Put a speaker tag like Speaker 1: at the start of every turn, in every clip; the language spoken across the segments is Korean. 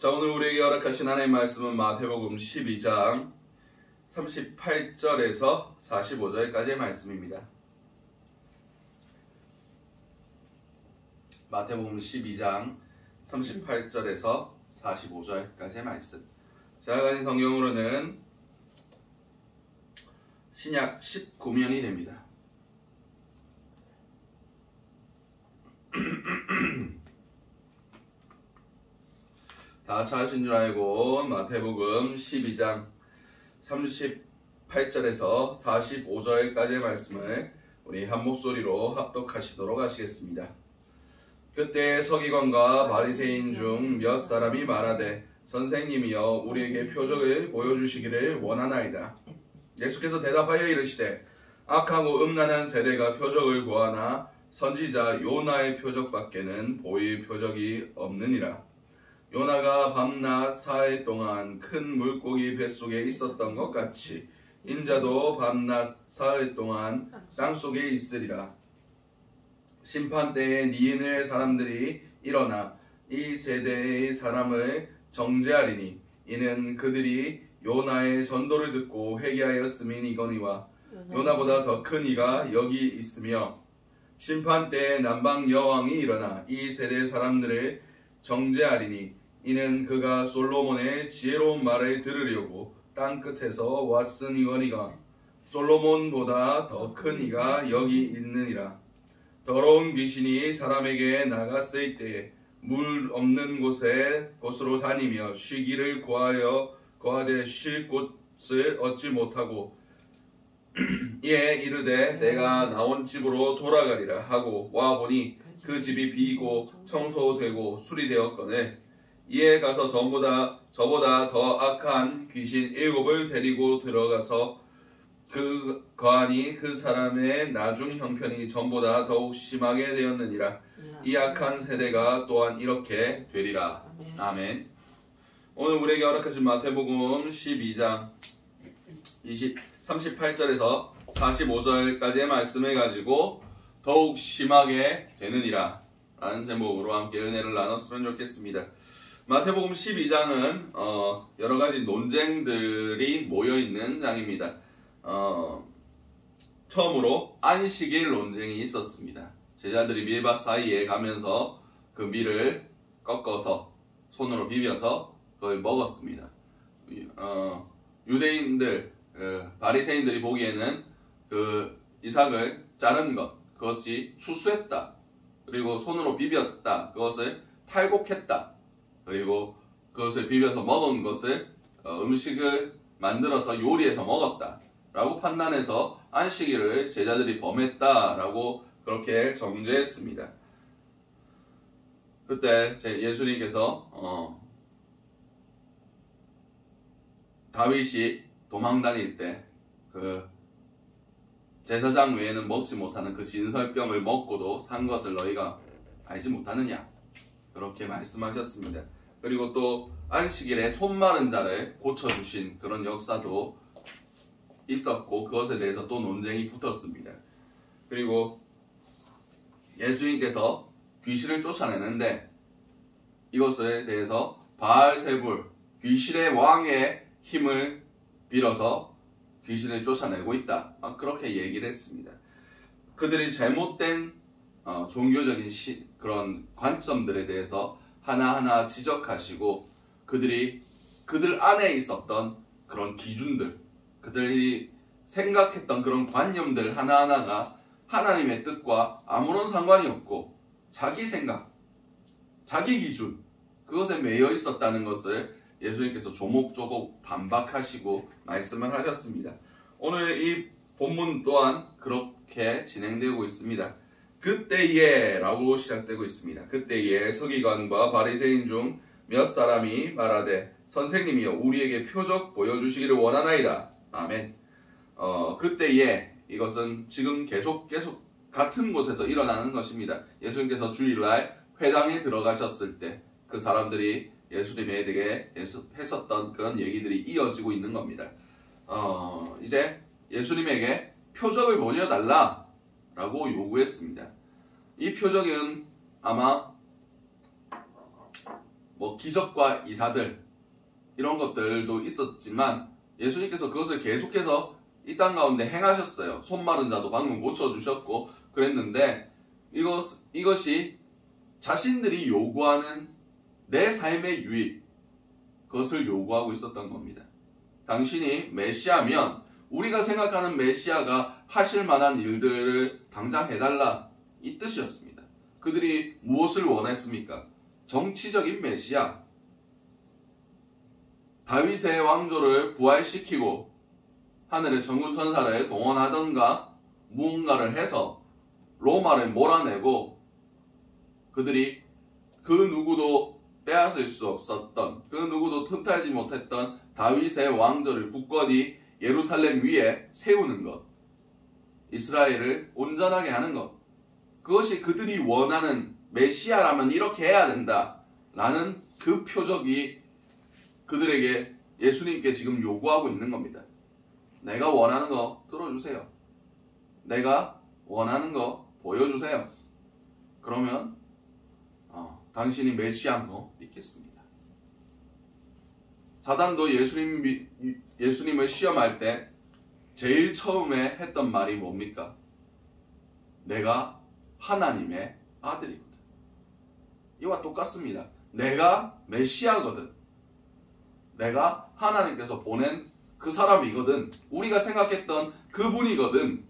Speaker 1: 자, 오늘 우리에게 허락하신 하나님의 말씀은 마태복음 12장 38절에서 45절까지의 말씀입니다. 마태복음 12장 38절에서 45절까지의 말씀. 제가 가진 성경으로는 신약 19면이 됩니다. 다 찾으신 줄 알고 마태복음 12장 38절에서 45절까지의 말씀을 우리 한 목소리로 합독하시도록 하시겠습니다. 그때 서기관과 바리새인 중 몇 사람이 말하되 선생님이여 우리에게 표적을 보여주시기를 원하나이다. 예수께서 대답하여 이르시되 악하고 음란한 세대가 표적을 구하나 선지자 요나의 표적밖에는 보일 표적이 없느니라. 요나가 밤낮 사흘 동안 큰 물고기 뱃속에 있었던 것 같이 인자도 밤낮 사흘 동안 땅속에 있으리라. 심판때에 니느웨 사람들이 일어나 이 세대의 사람을 정죄하리니 이는 그들이 요나의 전도를 듣고 회개하였음이니거니와 요나보다 더 큰 이가 여기 있으며 심판때에 남방 여왕이 일어나 이 세대 사람들을 정죄하리니 이는 그가 솔로몬의 지혜로운 말을 들으려고 땅끝에서 왔으니거니와 솔로몬보다 더 큰 이가 여기 있느니라. 더러운 귀신이 사람에게 나갔을 때에 물 없는 곳으로 다니며 쉬기를 구하되 쉴 곳을 얻지 못하고 이에 이르되 내가 나온 집으로 돌아가리라 하고 와보니 그 집이 비고 청소되고 수리되었거늘 이에 가서 저보다 더 악한 귀신 7을 데리고 들어가서 거하니 그 사람의 나중 형편이 전보다 더욱 심하게 되었느니라. 이 악한 세대가 또한 이렇게 되리라. 아멘. 오늘 우리에게 허락하신 마태복음 12장 38절에서 45절까지의 말씀을 가지고 더욱 심하게 되느니라 라는 제목으로 함께 은혜를 나눴으면 좋겠습니다. 마태복음 12장은 여러가지 논쟁들이 모여있는 장입니다. 처음으로 안식일 논쟁이 있었습니다. 제자들이 밀밭 사이에 가면서 그 밀을 꺾어서 손으로 비벼서 그걸 먹었습니다. 유대인들, 바리새인들이 보기에는 그 이삭을 자른 것, 그것이 추수했다. 그리고 손으로 비볐다. 그것을 탈곡했다. 그리고 그것을 비벼서 먹은 것을 음식을 만들어서 요리해서 먹었다 라고 판단해서 안식일을 제자들이 범했다 라고 그렇게 정죄했습니다. 그때 예수님께서 다윗이 도망다닐 때 그 제사장 외에는 먹지 못하는 그 진설병을 먹고도 산 것을 너희가 알지 못하느냐 그렇게 말씀하셨습니다. 그리고 또 안식일에 손 마른 자를 고쳐주신 그런 역사도 있었고 그것에 대해서 또 논쟁이 붙었습니다. 그리고 예수님께서 귀신을 쫓아내는데 이것에 대해서 바알세불 귀신의 왕의 힘을 빌어서 귀신을 쫓아내고 있다. 그렇게 얘기를 했습니다. 그들이 잘못된 종교적인 그런 관점들에 대해서 하나하나 지적하시고 그들 안에 있었던 그런 기준들, 그들이 생각했던 그런 관념들 하나하나가 하나님의 뜻과 아무런 상관이 없고 자기 생각, 자기 기준, 그것에 매여 있었다는 것을 예수님께서 조목조목 반박하시고 말씀을 하셨습니다. 오늘 이 본문 또한 그렇게 진행되고 있습니다. 그때에 라고 시작되고 있습니다. 그때에 서기관과 바리새인 중 몇 사람이 말하되 선생님이여 우리에게 표적 보여주시기를 원하나이다. 아멘. 그때에 이것은 지금 계속 같은 곳에서 일어나는 것입니다. 예수님께서 주일날 회당에 들어가셨을 때 그 사람들이 예수님에게 했었던 그런 얘기들이 이어지고 있는 겁니다. 이제 예수님에게 표적을 보여달라 라고 요구했습니다. 이 표적은 아마 뭐 기적과 이사들 이런 것들도 있었지만 예수님께서 그것을 계속해서 이 땅 가운데 행하셨어요. 손 마른 자도 방금 고쳐주셨고 그랬는데 이것이 자신들이 요구하는 내 삶의 유익, 그것을 요구하고 있었던 겁니다. 당신이 메시아면 우리가 생각하는 메시아가 하실 만한 일들을 당장 해달라, 이 뜻이었습니다. 그들이 무엇을 원했습니까? 정치적인 메시아, 다윗의 왕조를 부활시키고 하늘의 전군 천사를 동원하던가 무언가를 해서 로마를 몰아내고 그들이 그 누구도 빼앗을 수 없었던, 그 누구도 틈타지 못했던 다윗의 왕조를 굳건히 예루살렘 위에 세우는 것, 이스라엘을 온전하게 하는 것, 그것이 그들이 원하는 메시아라면 이렇게 해야 된다 라는 그 표적이 그들에게 예수님께 지금 요구하고 있는 겁니다. 내가 원하는 거 들어주세요. 내가 원하는 거 보여주세요. 그러면 당신이 메시아인 거 믿겠습니다. 사단도 예수님을 시험할 때 제일 처음에 했던 말이 뭡니까? 내가 하나님의 아들이거든. 이와 똑같습니다. 내가 메시아거든. 내가 하나님께서 보낸 그 사람이거든. 우리가 생각했던 그분이거든.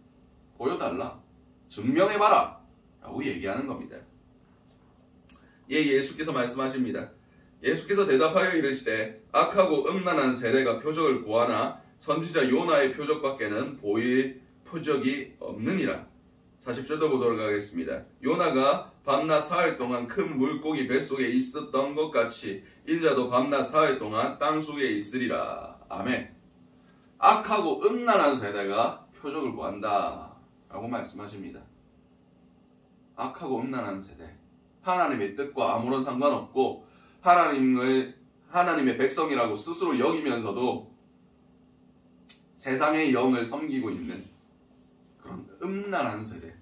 Speaker 1: 보여달라. 증명해봐라. 라고 얘기하는 겁니다. 예수께서 말씀하십니다. 예수께서 대답하여 이르시되 악하고 음란한 세대가 표적을 구하나 선지자 요나의 표적밖에는 보일 표적이 없느니라. 40절도 보도록 하겠습니다. 요나가 밤낮 사흘 동안 큰 물고기 뱃속에 있었던 것 같이 인자도 밤낮 사흘 동안 땅속에 있으리라. 아멘. 악하고 음란한 세대가 표적을 구한다 라고 말씀하십니다. 악하고 음란한 세대, 하나님의 뜻과 아무런 상관없고 하나님의 백성이라고 스스로 여기면서도 세상의 영을 섬기고 있는 그런 음란한 세대,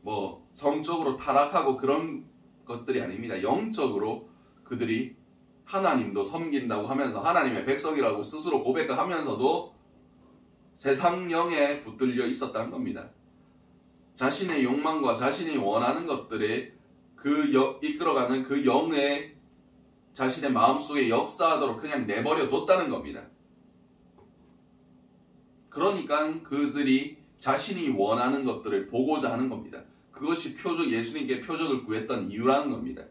Speaker 1: 뭐 성적으로 타락하고 그런 것들이 아닙니다. 영적으로 그들이 하나님도 섬긴다고 하면서 하나님의 백성이라고 스스로 고백을 하면서도 세상 영에 붙들려 있었다는 겁니다. 자신의 욕망과 자신이 원하는 것들에 이끌어가는 그 영에 자신의 마음속에 역사하도록 그냥 내버려 뒀다는 겁니다. 그러니까 그들이 자신이 원하는 것들을 보고자 하는 겁니다. 그것이 예수님께 표적을 구했던 이유라는 겁니다.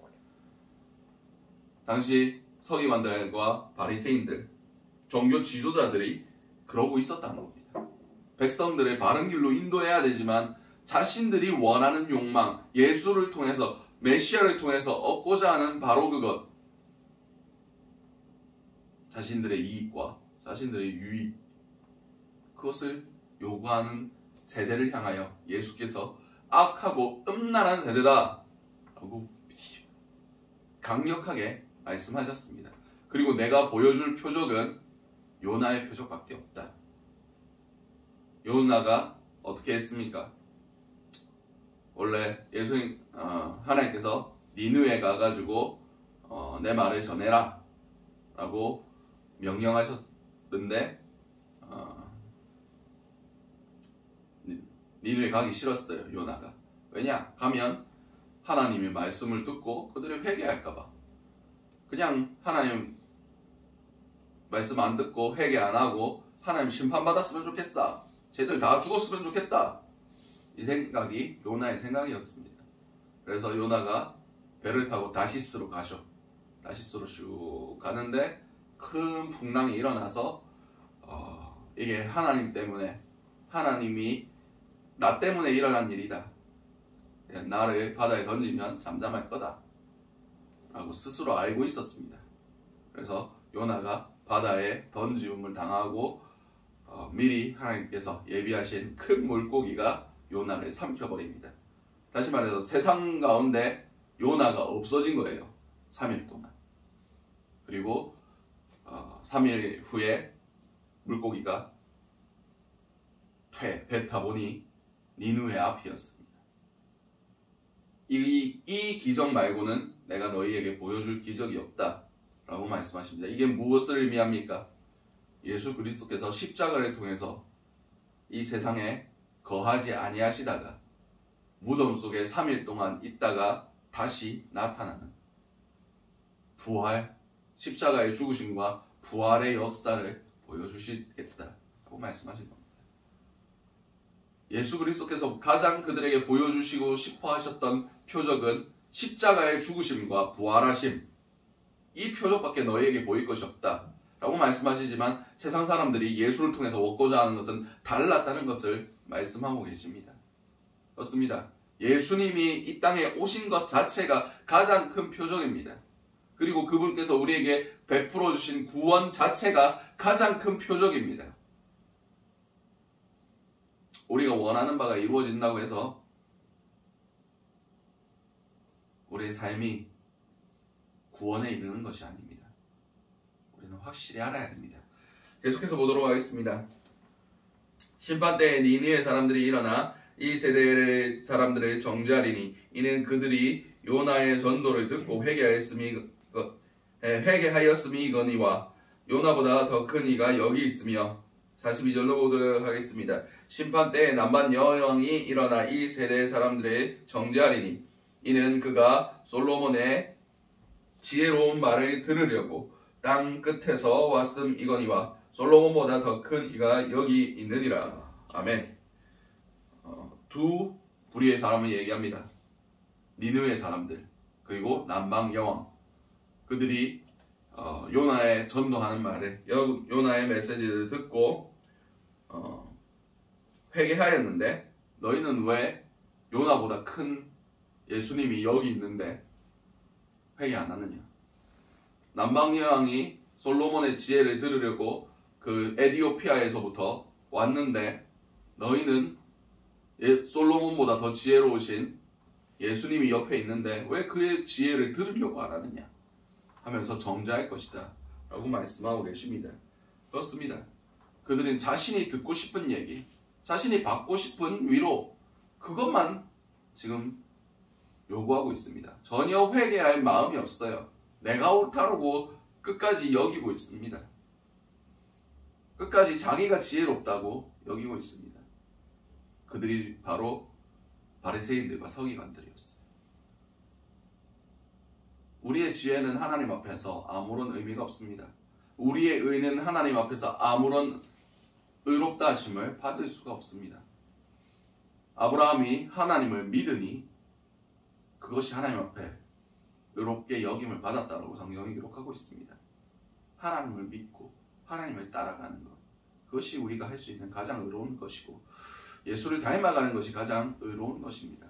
Speaker 1: 당시 서기관들과 바리새인들, 종교 지도자들이 그러고 있었다는 겁니다. 백성들을 바른 길로 인도해야 되지만 자신들이 원하는 욕망, 예수를 통해서, 메시아를 통해서 얻고자 하는 바로 그것, 자신들의 이익과 자신들의 유익, 그것을 요구하는 세대를 향하여 예수께서 악하고 음란한 세대다 라고 강력하게 말씀하셨습니다. 그리고 내가 보여줄 표적은 요나의 표적밖에 없다. 요나가 어떻게 했습니까? 원래 하나님께서 니느웨 가가지고 내 말을 전해라 라고 명령하셨는데 니느웨 가기 싫었어요. 요나가. 왜냐? 가면 하나님의 말씀을 듣고 그들이 회개할까봐. 그냥 하나님 말씀 안 듣고 회개 안 하고 하나님 심판받았으면 좋겠어. 쟤들 다 죽었으면 좋겠다. 이 생각이 요나의 생각이었습니다. 그래서 요나가 배를 타고 다시스로 가죠. 다시스로 슉 가는데 큰 풍랑이 일어나서 이게 하나님 때문에, 하나님이 나 때문에 일어난 일이다. 나를 바다에 던지면 잠잠할 거다 라고 스스로 알고 있었습니다. 그래서 요나가 바다에 던짐을 당하고 미리 하나님께서 예비하신 큰 물고기가 요나를 삼켜버립니다. 다시 말해서 세상 가운데 요나가 없어진 거예요. 3일 동안. 그리고 3일 후에 물고기가 배 타보니 니느웨 앞이었습니다. 이 기적 말고는 내가 너희에게 보여줄 기적이 없다 라고 말씀하십니다. 이게 무엇을 의미합니까? 예수 그리스도께서 십자가를 통해서 이 세상에 거하지 아니하시다가 무덤 속에 3일 동안 있다가 다시 나타나는 부활, 십자가의 죽으심과 부활의 역사를 보여주시겠다고 말씀하신 겁니다. 예수 그리스도께서 가장 그들에게 보여주시고 싶어 하셨던 표적은 십자가의 죽으심과 부활하심, 이 표적밖에 너희에게 보일 것이 없다 라고 말씀하시지만 세상 사람들이 예수를 통해서 얻고자 하는 것은 달랐다는 것을 말씀하고 계십니다. 그렇습니다. 예수님이 이 땅에 오신 것 자체가 가장 큰 표적입니다. 그리고 그분께서 우리에게 베풀어 주신 구원 자체가 가장 큰 표적입니다. 우리가 원하는 바가 이루어진다고 해서 우리의 삶이 구원에 이르는 것이 아닙니다. 우리는 확실히 알아야 됩니다. 계속해서 보도록 하겠습니다. 심판때에 니느웨 사람들이 일어나 이 세대의 사람들을 정죄하리니 이는 그들이 요나의 전도를 듣고 회개하였음이거니와 요나보다 더 큰 이가 여기 있으며 42절로 보도록 하겠습니다. 심판때에 남반 여왕이 일어나 이 세대의 사람들을 정죄하리니 이는 그가 솔로몬의 지혜로운 말을 들으려고 땅 끝에서 왔음이거니와 솔로몬보다 더 큰 이가 여기 있느니라. 아멘. 두 부류의 사람을 얘기합니다. 니느웨 사람들 그리고 남방 여왕, 그들이 요나의 전도하는 말을, 요나의 메시지를 듣고 회개하였는데 너희는 왜 요나보다 큰 예수님이 여기 있는데 회개 안 하느냐? 남방 여왕이 솔로몬의 지혜를 들으려고 그 에디오피아에서부터 왔는데 너희는 솔로몬보다 더 지혜로우신 예수님이 옆에 있는데 왜 그의 지혜를 들으려고 안 하느냐 하면서 정죄할 것이다 라고 말씀하고 계십니다. 그렇습니다. 그들은 자신이 듣고 싶은 얘기, 자신이 받고 싶은 위로, 그것만 지금 요구하고 있습니다. 전혀 회개할 마음이 없어요. 내가 옳다고 끝까지 여기고 있습니다. 끝까지 자기가 지혜롭다고 여기고 있습니다. 그들이 바로 바리새인들과 서기관들이었어요. 우리의 지혜는 하나님 앞에서 아무런 의미가 없습니다. 우리의 의는 하나님 앞에서 아무런 의롭다 하심을 받을 수가 없습니다. 아브라함이 하나님을 믿으니 그것이 하나님 앞에 의롭게 여김을 받았다라고 성경이 기록하고 있습니다. 하나님을 믿고 하나님을 따라가는 것, 그것이 우리가 할 수 있는 가장 의로운 것이고 예수를 닮아가는 것이 가장 의로운 것입니다.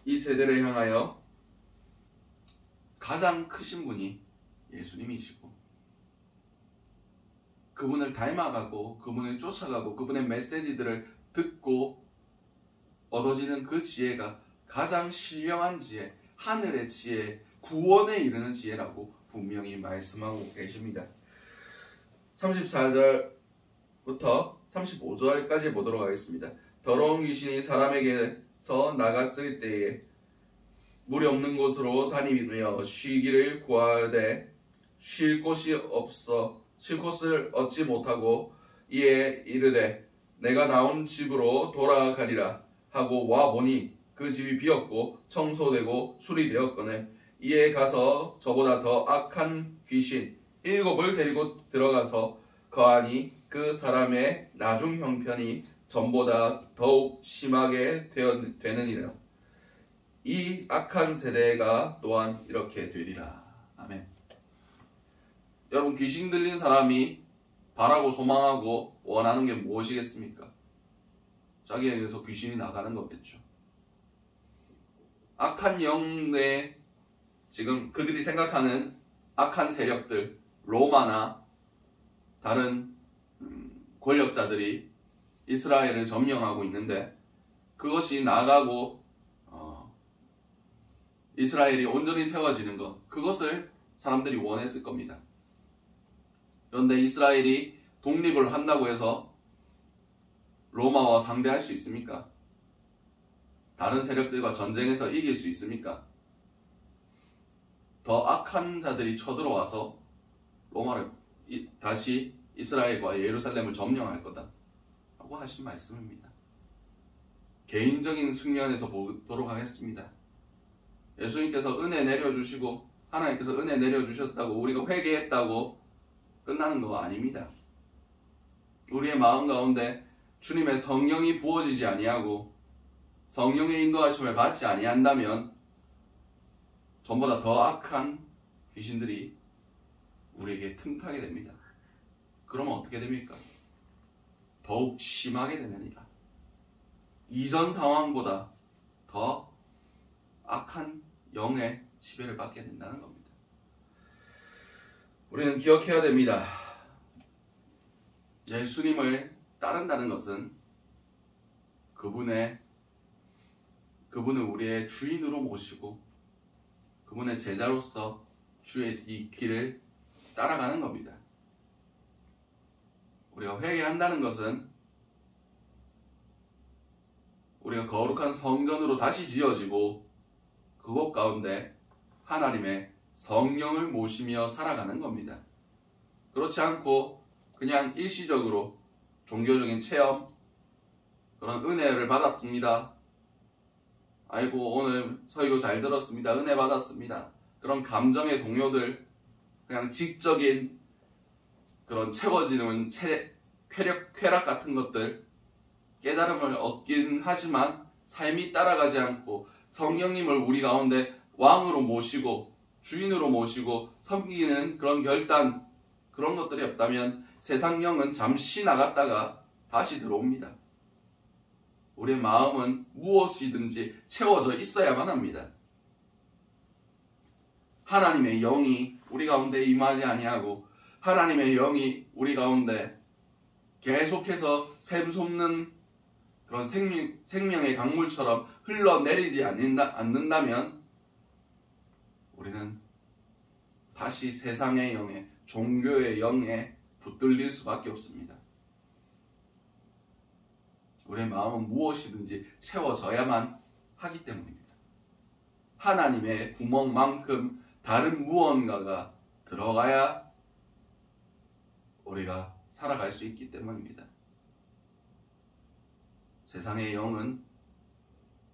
Speaker 1: 이 세대를 향하여 가장 크신 분이 예수님이시고 그분을 닮아가고 그분을 쫓아가고 그분의 메시지들을 듣고 얻어지는 그 지혜가 가장 신령한 지혜, 하늘의 지혜, 구원에 이르는 지혜라고 분명히 말씀하고 계십니다. 34절부터 35절까지 보도록 하겠습니다. 더러운 귀신이 사람에게서 나갔을 때에 물이 없는 곳으로 다니며 쉬기를 구하되 쉴 곳이 없어 쉴 곳을 얻지 못하고 이에 이르되 내가 나온 집으로 돌아가리라 하고 와 보니 그 집이 비었고 청소되고 수리되었거늘 이에 가서 저보다 더 악한 귀신 7을 데리고 들어가서 거하니 그 사람의 나중 형편이 전보다 더욱 심하게 되느니라. 이 악한 세대가 또한 이렇게 되리라. 아멘. 여러분, 귀신 들린 사람이 바라고 소망하고 원하는 게 무엇이겠습니까? 자기에게서 귀신이 나가는 거겠죠. 악한 영내 지금 그들이 생각하는 악한 세력들, 로마나 다른 권력자들이 이스라엘을 점령하고 있는데 그것이 나가고 이스라엘이 온전히 세워지는 것, 그것을 사람들이 원했을 겁니다. 그런데 이스라엘이 독립을 한다고 해서 로마와 상대할 수 있습니까? 다른 세력들과 전쟁에서 이길 수 있습니까? 더 악한 자들이 쳐들어와서 로마를 다시 이스라엘과 예루살렘을 점령할 거다 라고 하신 말씀입니다. 개인적인 측면에서 보도록 하겠습니다. 예수님께서 은혜 내려주시고 하나님께서 은혜 내려주셨다고 우리가 회개했다고 끝나는 거 아닙니다. 우리의 마음 가운데 주님의 성령이 부어지지 아니하고 성령의 인도하심을 받지 아니한다면 전보다 더 악한 귀신들이 우리에게 틈타게 됩니다. 그러면 어떻게 됩니까? 더욱 심하게 되느니라. 이전 상황보다 더 악한 영의 지배를 받게 된다는 겁니다. 우리는 기억해야 됩니다. 예수님을 따른다는 것은 그분을 우리의 주인으로 모시고 그분의 제자로서 주의 이 길을 따라가는 겁니다. 우리가 회개한다는 것은 우리가 거룩한 성전으로 다시 지어지고 그곳 가운데 하나님의 성령을 모시며 살아가는 겁니다. 그렇지 않고 그냥 일시적으로 종교적인 체험, 그런 은혜를 받았습니다. 아이고 오늘 설교 잘 들었습니다. 은혜 받았습니다. 그런 감정의 동요들, 그냥 지적인 그런 채워지는 쾌락 같은 것들, 깨달음을 얻긴 하지만 삶이 따라가지 않고 성령님을 우리 가운데 왕으로 모시고 주인으로 모시고 섬기는 그런 결단, 그런 것들이 없다면 세상 영은 잠시 나갔다가 다시 들어옵니다. 우리의 마음은 무엇이든지 채워져 있어야만 합니다. 하나님의 영이 우리 가운데 임하지 아니하고 하나님의 영이 우리 가운데 계속해서 샘솟는 그런 생명의 강물처럼 흘러내리지 않는다면 우리는 다시 세상의 영에, 종교의 영에 붙들릴 수밖에 없습니다. 우리의 마음은 무엇이든지 채워져야만 하기 때문입니다. 하나님의 구멍만큼 다른 무언가가 들어가야 우리가 살아갈 수 있기 때문입니다. 세상의 영은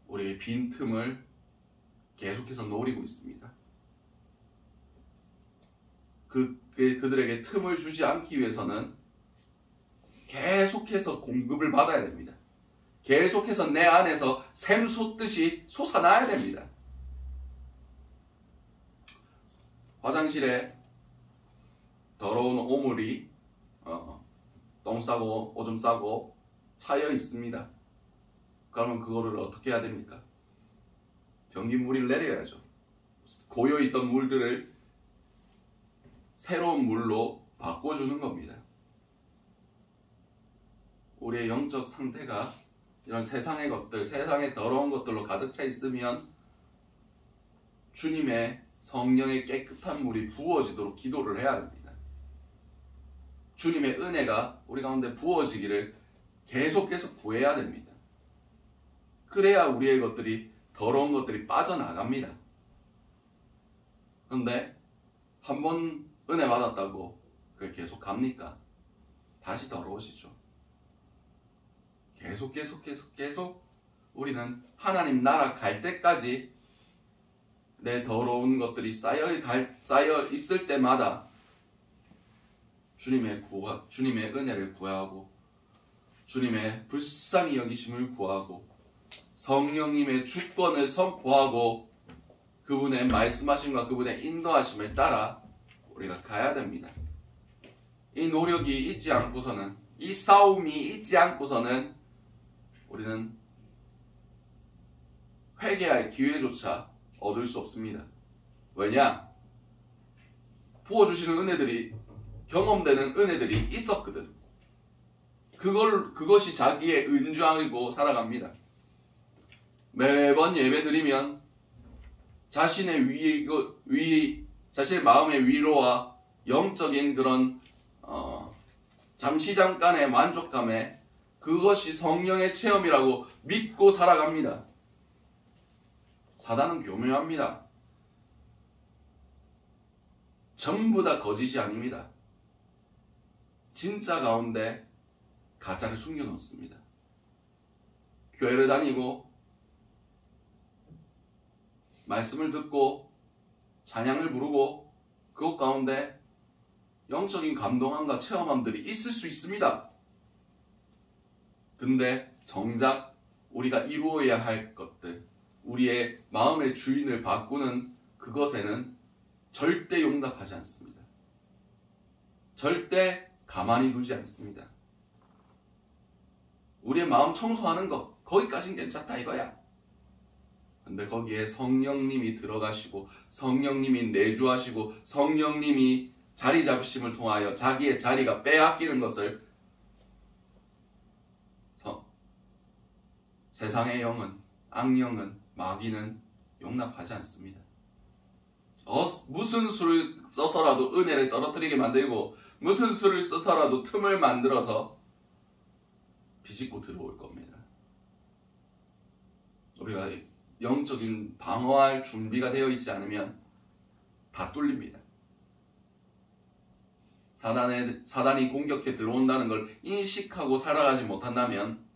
Speaker 1: 우리의 빈틈을 계속해서 노리고 있습니다. 그들에게 틈을 주지 않기 위해서는 계속해서 공급을 받아야 됩니다. 계속해서 내 안에서 샘솟듯이 솟아나야 됩니다. 화장실에 더러운 오물이 똥 싸고 오줌 싸고 차여 있습니다. 그러면 그거를 어떻게 해야 됩니까? 변기물을 내려야죠. 고여있던 물들을 새로운 물로 바꿔주는 겁니다. 우리의 영적 상태가 이런 세상의 것들, 세상의 더러운 것들로 가득 차 있으면 주님의 성령의 깨끗한 물이 부어지도록 기도를 해야 됩니다. 주님의 은혜가 우리 가운데 부어지기를 계속해서 구해야 됩니다. 그래야 우리의 것들이, 더러운 것들이 빠져나갑니다. 그런데 한 번 은혜 받았다고 그게 계속 갑니까? 다시 더러워지죠. 계속 우리는 하나님 나라 갈 때까지 내 더러운 것들이 쌓여 있을 때마다 주님의 은혜를 구하고 주님의 불쌍히 여기심을 구하고 성령님의 주권을 선포하고 그분의 말씀하심과 그분의 인도하심을 따라 우리가 가야 됩니다. 이 노력이 있지 않고서는, 이 싸움이 있지 않고서는 우리는 회개할 기회조차 얻을 수 없습니다. 왜냐? 부어주시는 은혜들이, 경험되는 은혜들이 있었거든. 그것이 자기의 은주하고 살아갑니다. 매번 예배 드리면 자신의 자신의 마음의 위로와 영적인 그런 잠시 잠깐의 만족감에 그것이 성령의 체험이라고 믿고 살아갑니다. 사단은 교묘합니다. 전부 다 거짓이 아닙니다. 진짜 가운데 가짜를 숨겨놓습니다. 교회를 다니고 말씀을 듣고 찬양을 부르고 그것 가운데 영적인 감동함과 체험함들이 있을 수 있습니다. 근데 정작 우리가 이루어야 할 것들, 우리의 마음의 주인을 바꾸는 그것에는 절대 용납하지 않습니다. 절대 가만히 두지 않습니다. 우리의 마음 청소하는 것, 거기까지는 괜찮다 이거야. 근데 거기에 성령님이 들어가시고 성령님이 내주하시고 성령님이 자리 잡으심을 통하여 자기의 자리가 빼앗기는 것을 세상의 영은, 악령은, 마귀는 용납하지 않습니다. 무슨 수를 써서라도 은혜를 떨어뜨리게 만들고 무슨 수를 써서라도 틈을 만들어서 비집고 들어올 겁니다. 우리가 영적인 방어할 준비가 되어 있지 않으면 다 뚫립니다. 사단이 공격해 들어온다는 걸 인식하고 살아가지 못한다면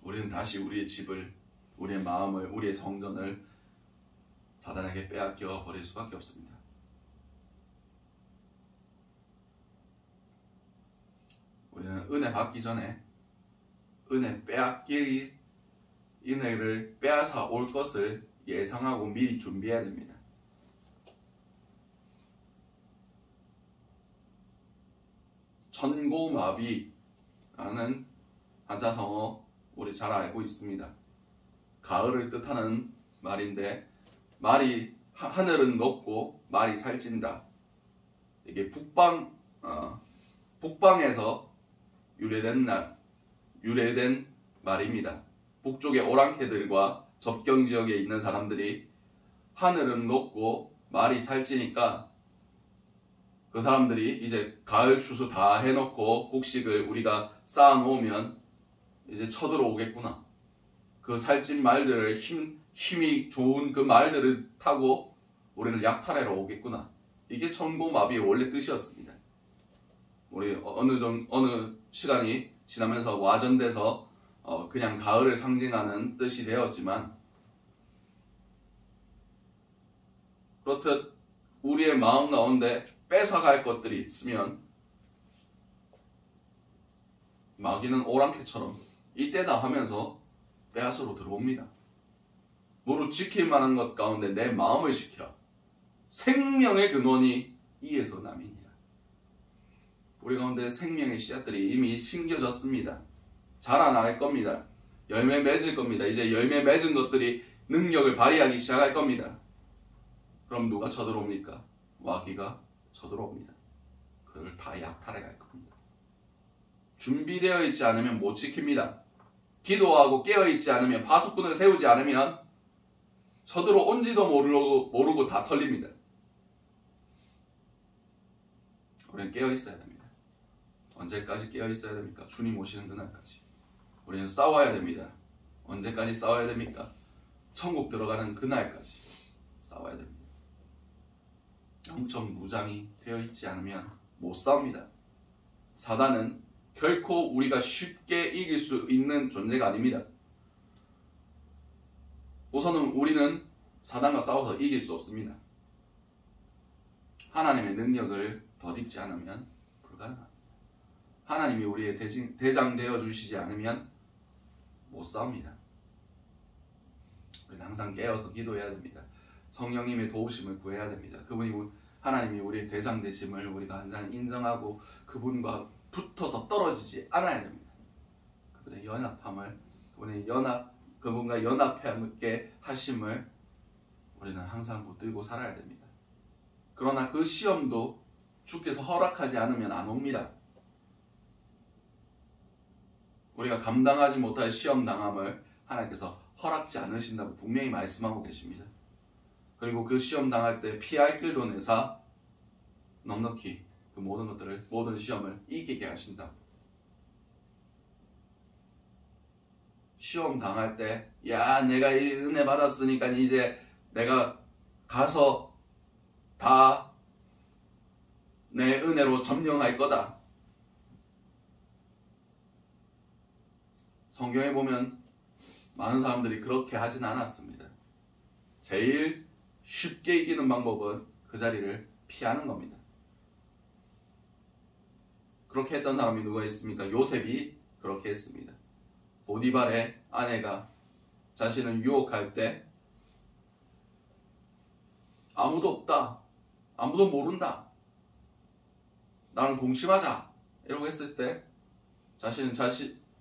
Speaker 1: 우리는 다시 우리의 집을, 우리의 마음을, 우리의 성전을 사단에게 빼앗겨 버릴 수밖에 없습니다. 우리는 은혜 받기 전에 은혜를 빼앗아 올 것을 예상하고 미리 준비해야 됩니다. 천고마비라는 한자성어 우리 잘 알고 있습니다. 가을을 뜻하는 말인데 말이 하늘은 높고 말이 살찐다. 이게 북방에서 유래된 말입니다. 북쪽의 오랑캐들과 접경 지역에 있는 사람들이 하늘은 높고 말이 살찌니까 그 사람들이 이제 가을 추수 다 해놓고 곡식을 우리가 쌓아놓으면 이제 쳐들어오겠구나. 그 살찐 말들을 힘이 좋은 그 말들을 타고 우리를 약탈하러 오겠구나. 이게 천고마비의 원래 뜻이었습니다. 우리 어느 시간이 지나면서 와전돼서 그냥 가을을 상징하는 뜻이 되었지만 그렇듯 우리의 마음 가운데 뺏어갈 것들이 있으면 마귀는 오랑캐처럼 이때다 하면서 빼앗으러 들어옵니다. 무릇 지킬 만한 것 가운데 내 마음을 지키라. 생명의 근원이 이에서 남이니라. 우리 가운데 생명의 씨앗들이 이미 심겨졌습니다. 자라날 겁니다. 열매 맺을 겁니다. 이제 열매 맺은 것들이 능력을 발휘하기 시작할 겁니다. 그럼 누가 쳐들어옵니까? 마귀가 쳐들어옵니다. 그걸 다 약탈해 갈 겁니다. 준비되어 있지 않으면 못 지킵니다. 기도하고 깨어있지 않으면, 파수꾼을 세우지 않으면 쳐들어온지도 모르고 다 털립니다. 우리는 깨어있어야 됩니다. 언제까지 깨어있어야 됩니까? 주님 오시는 그날까지. 우리는 싸워야 됩니다. 언제까지 싸워야 됩니까? 천국 들어가는 그날까지 싸워야 됩니다. 영적 무장이 되어 있지 않으면 못 싸웁니다. 사단은 결코 우리가 쉽게 이길 수 있는 존재가 아닙니다. 우선은 우리는 사단과 싸워서 이길 수 없습니다. 하나님의 능력을 덧입지 않으면 불가능합니다. 하나님이 우리의 대장 되어 주시지 않으면 못 싸웁니다. 우리는 항상 깨어서 기도해야 됩니다. 성령님의 도우심을 구해야 됩니다. 하나님이 우리의 대장 되심을 우리가 항상 인정하고 그분과 붙어서 떨어지지 않아야 됩니다. 그분의 연합함을, 그분과 연합하게 하심을 우리는 항상 붙들고 살아야 됩니다. 그러나 그 시험도 주께서 허락하지 않으면 안 옵니다. 우리가 감당하지 못할 시험 당함을 하나님께서 허락지 않으신다고 분명히 말씀하고 계십니다. 그리고 그 시험 당할 때 피할 길도 내사 넉넉히 그 모든 시험을 이기게 하신다. 시험 당할 때, 내가 이 은혜 받았으니까 이제 내가 가서 다 내 은혜로 점령할 거다. 성경에 보면 많은 사람들이 그렇게 하진 않았습니다. 제일 쉽게 이기는 방법은 그 자리를 피하는 겁니다. 그렇게 했던 사람이 누가 있습니까? 요셉이 그렇게 했습니다. 보디발의 아내가 자신을 유혹할 때 아무도 없다, 아무도 모른다, 나랑 동침하자 이러고 했을 때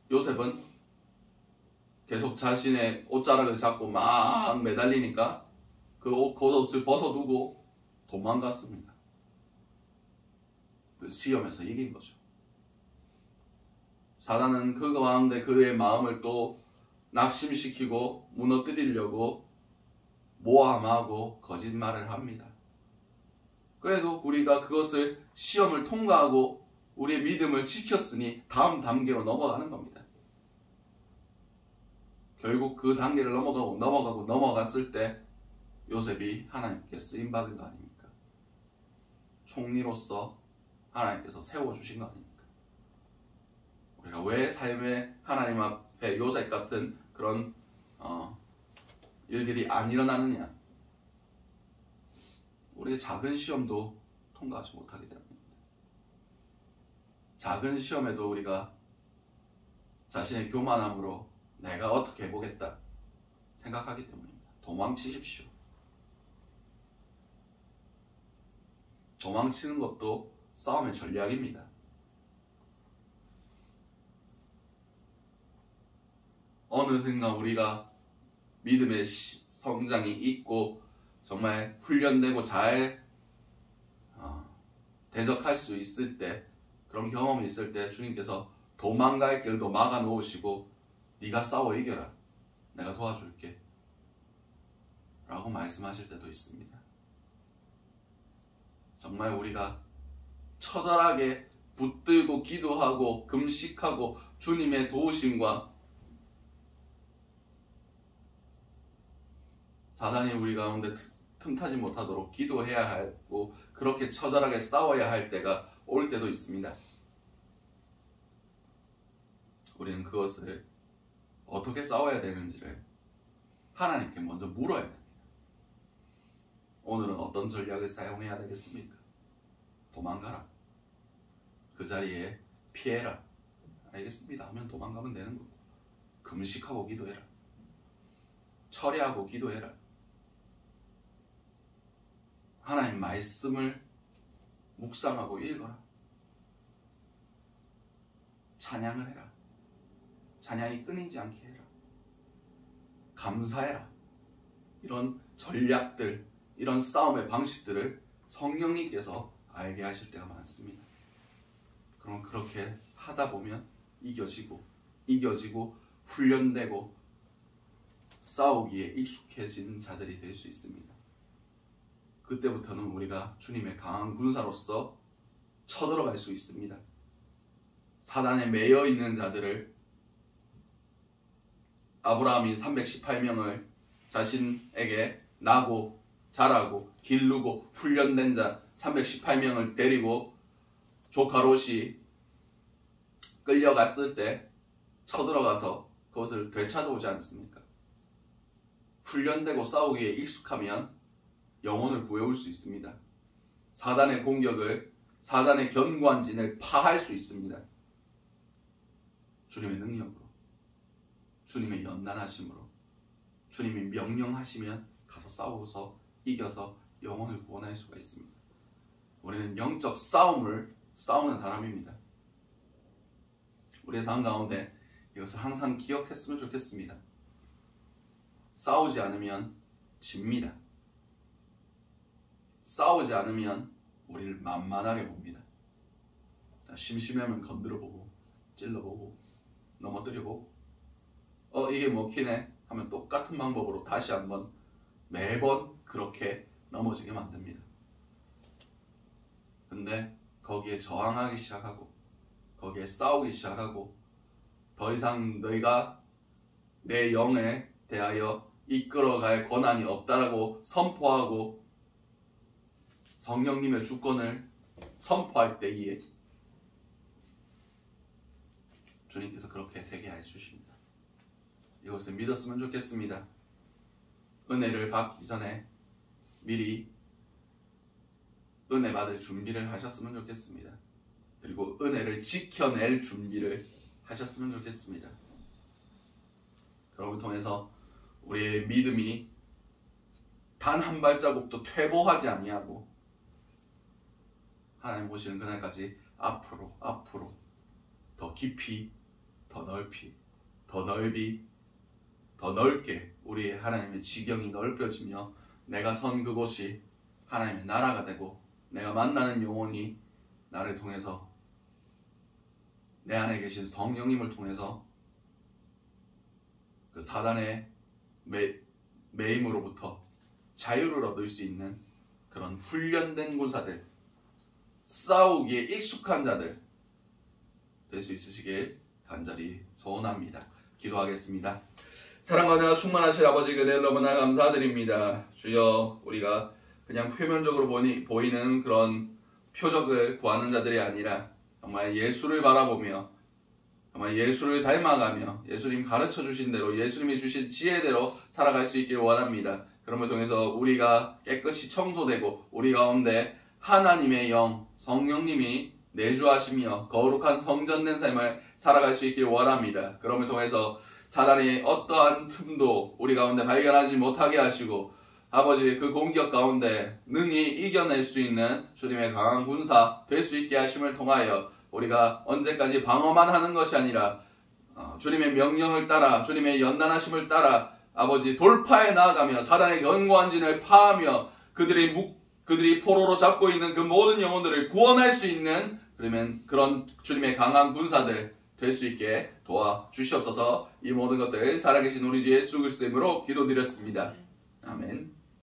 Speaker 1: 요셉은 계속 자신의 옷자락을 잡고 막 매달리니까 그 겉옷을 벗어두고 도망갔습니다. 그 시험에서 이긴 거죠. 사단은 그 가운데 그의 마음을 또 낙심시키고 무너뜨리려고 모함하고 거짓말을 합니다. 그래도 우리가 그것을 시험을 통과하고 우리의 믿음을 지켰으니 다음 단계로 넘어가는 겁니다. 결국 그 단계를 넘어갔을 때 요셉이 하나님께 쓰임받은 거 아닙니까? 총리로서 하나님께서 세워주신 거 아닙니까? 우리가 왜 삶에 하나님 앞에 요셉 같은 그런 일들이 안 일어나느냐? 우리의 작은 시험도 통과하지 못하기 때문입니다. 작은 시험에도 우리가 자신의 교만함으로 내가 어떻게 해보겠다 생각하기 때문입니다. 도망치십시오. 도망치는 것도 싸움의 전략입니다. 어느 순간 우리가 믿음의 성장이 있고 정말 훈련되고 잘 대적할 수 있을 때, 그런 경험이 있을 때 주님께서 도망갈 길도 막아 놓으시고 네가 싸워 이겨라, 내가 도와줄게 라고 말씀하실 때도 있습니다. 정말 우리가 처절하게 붙들고 기도하고 금식하고 주님의 도우심과 사단이 우리 가운데 틈타지 못하도록 기도해야 하고 그렇게 처절하게 싸워야 할 때가 올 때도 있습니다. 우리는 그것을 어떻게 싸워야 되는지를 하나님께 먼저 물어야 됩니다. 오늘은 어떤 전략을 사용해야 되겠습니까? 도망가라. 그 자리에 피해라. 알겠습니다 하면 도망가면 되는 거고, 금식하고 기도해라. 철회하고 기도해라. 하나님 말씀을 묵상하고 읽어라. 찬양을 해라. 찬양이 끊이지 않게 해라. 감사해라. 이런 전략들, 이런 싸움의 방식들을 성령님께서 알게 하실 때가 많습니다. 그럼 그렇게 하다 보면 이겨지고 훈련되고 싸우기에 익숙해진 자들이 될 수 있습니다. 그때부터는 우리가 주님의 강한 군사로서 쳐들어갈 수 있습니다. 사단에 매여 있는 자들을, 아브라함이 318명을 자신에게 나고 자라고 기르고 훈련된 자 318명을 데리고 조카 롯이 끌려갔을 때 쳐들어가서 그것을 되찾아오지 않습니까? 훈련되고 싸우기에 익숙하면 영혼을 구해올 수 있습니다. 사단의 공격을, 사단의 견고한진을 파할 수 있습니다. 주님의 능력으로, 주님의 연단하심으로, 주님이 명령하시면 가서 싸워서 이겨서 영혼을 구원할 수가 있습니다. 우리는 영적 싸움을 싸우는 사람입니다. 우리의 삶 가운데 이것을 항상 기억했으면 좋겠습니다. 싸우지 않으면 집니다. 싸우지 않으면 우리를 만만하게 봅니다. 심심하면 건드려보고 찔러보고 넘어뜨려보고 이게 먹히네 하면 똑같은 방법으로 다시 한번 매번 그렇게 넘어지게 만듭니다. 근데 거기에 저항하기 시작하고 거기에 싸우기 시작하고 더 이상 너희가 내 영에 대하여 이끌어갈 권한이 없다라고 선포하고 성령님의 주권을 선포할 때에 주님께서 그렇게 되게 해주십니다. 이것을 믿었으면 좋겠습니다. 은혜를 받기 전에 미리 은혜 받을 준비를 하셨으면 좋겠습니다. 그리고 은혜를 지켜낼 준비를 하셨으면 좋겠습니다. 그걸 통해서 우리의 믿음이 단 한 발자국도 퇴보하지 아니하고 하나님 보시는 그날까지 앞으로 더 깊이, 더 넓이, 더 넓게 우리의 하나님의 지경이 넓혀지며 내가 선 그곳이 하나님의 나라가 되고 내가 만나는 영혼이 나를 통해서 내 안에 계신 성령님을 통해서 그 사단의 매임으로부터 자유를 얻을 수 있는 그런 훈련된 군사들, 싸우기에 익숙한 자들 될 수 있으시길 간절히 소원합니다. 기도하겠습니다. 사랑과 은혜가 충만하신 아버지 그대를 너무나 감사드립니다. 주여, 우리가 그냥 표면적으로 보이는 그런 표적을 구하는 자들이 아니라 정말 예수를 바라보며 정말 예수를 닮아가며 예수님 가르쳐 주신 대로 예수님이 주신 지혜대로 살아갈 수 있길 원합니다. 그럼을 통해서 우리가 깨끗이 청소되고 우리 가운데 하나님의 영, 성령님이 내주하시며 거룩한 성전된 삶을 살아갈 수 있길 원합니다. 그럼을 통해서 사단이 어떠한 틈도 우리 가운데 발견하지 못하게 하시고 아버지 그 공격 가운데 능히 이겨낼 수 있는 주님의 강한 군사 될 수 있게 하심을 통하여 우리가 언제까지 방어만 하는 것이 아니라 주님의 명령을 따라 주님의 연단하심을 따라 아버지 돌파해 나아가며 사단의 견고한 진을 파하며 그들이 포로로 잡고 있는 그 모든 영혼들을 구원할 수 있는 그런 주님의 강한 군사들 될 수 있게 도와주시옵소서. 이 모든 것들 살아계신 우리 주 예수 그리스도의 이름으로 기도드렸습니다. 아멘.